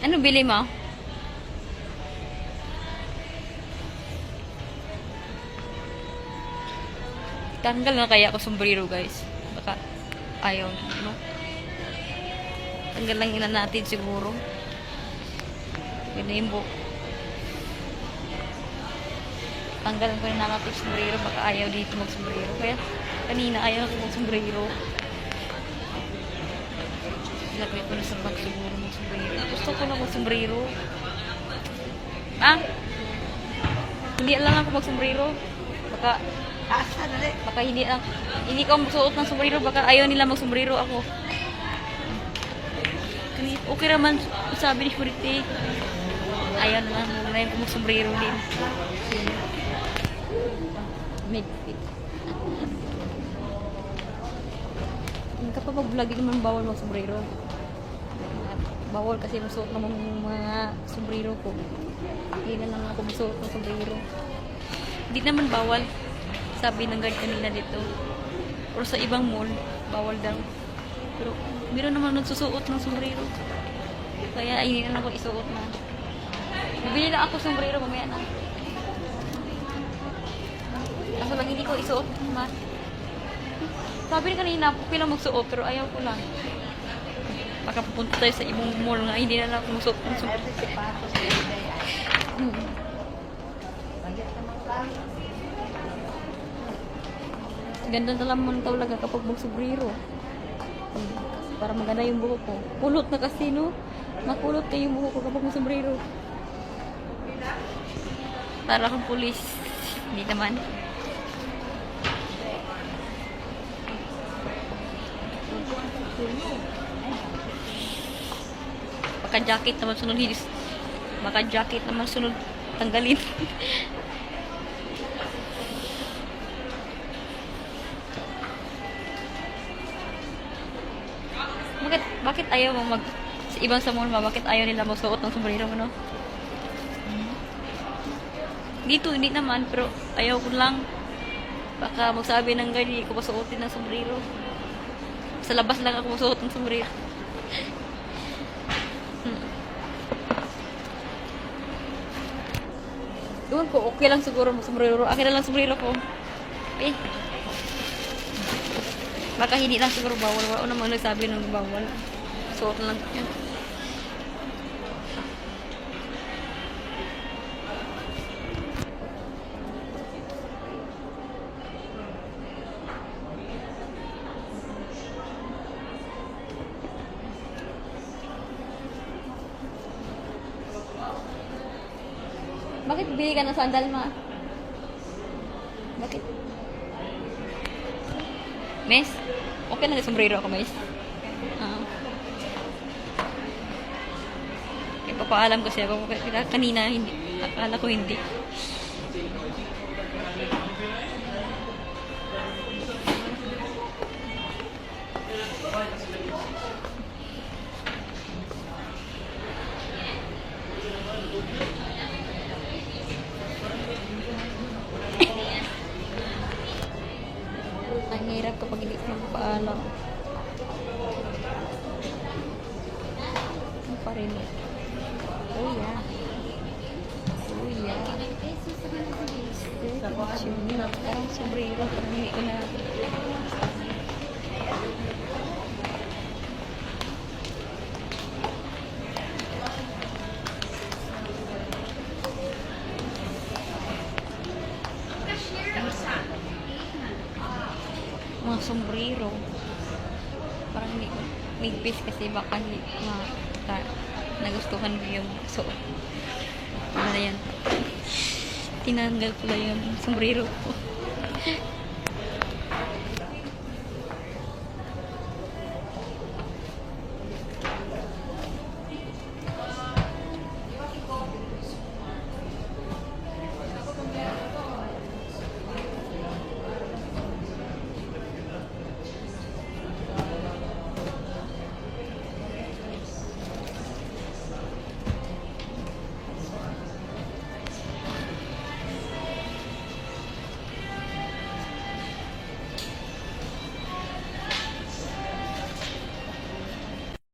Ano bili mo? Tanggal na kaya ako sombrero, guys. Baka ayaw, no? Tanggal lang ilan natin siguro. Yun na yung buhok. Tanggalan ko na natin yung sombrero. Baka ayaw dito mag-sombrero. Kaya kanina ayaw ako mag-sombrero. Ilagay ko na sa bag siguro mag-sombrero. Gusto ko na mag-sombrero. Ah? Hindi lang ako mag-sombrero. Baka hindi ko magsuot ng sombrero. Baka ayaw nila mag-sombrero ako. Okay naman sabi ni Purity. Ayaw naman. Huwag na yung mag-sombrero din. Medfit. Kapag mag-vlogging naman bawal mag-sombrero. Bawal kasi magsuot naman ng mga sombrero ko. Hindi na lang ako magsuot ng sombrero. Hindi naman bawal. Sabi ng guard kanina dito. Pero sa ibang mall, bawal daw. Pero meron naman nagsusuot ng sombrero. Kaya hindi na ako isuot na. Bibili lang ako sombrero mamaya na. Kaso lang hindi ko isuot. Sabi rin kanina, okay lang magsuot, pero ayaw ko lang. Baka pupunta tayo sa ibang mall nga, hindi na lang ako magsuot ng sombrero. Ganda na naman talaga kapag mag-sombrero. Para maganda yung buhok ko. Pulot na kasi, no? Makulot kayo yung buhok ko kapag mag-sombrero. Para akong pulis. Hindi naman. Baka jacket naman sunod hidis. Baka jacket naman sunod tanggalin. Bakit ayaw mo sa ibang sa mall bakit ayaw nila magsuot ng sombrero mo, no? Dito hindi naman, pero ayaw ko lang. Baka magsabi ng guard, hindi ko masuotin ng sombrero. Sa labas lang ako masuot ng sombrero. Doon ko, okay lang siguro mag-sombrero. Akin na lang sombrero ko. Eh. Baka hindi lang siguro bawal. Wala naman nagsabi ng bawal. Suot lang yan. Bakit bili ka ng sandal, ma? Bakit? Miss? Okay lang yung sombrero ako, miss. Papaalam kasi ako kanina, hindi. Akala ko hindi. Ang hirap kapag hindi ko magpapaalam. Ano pa rin eh. Oh yeah. Oh yeah. Parang sombrero. Parang hindi ko na. Mga sombrero. Parang hindi ko. Nigpis kasi baka hindi nagustuhan mo yung suot. Ano na yan? Tinanggal ko lang yung sombrero ko.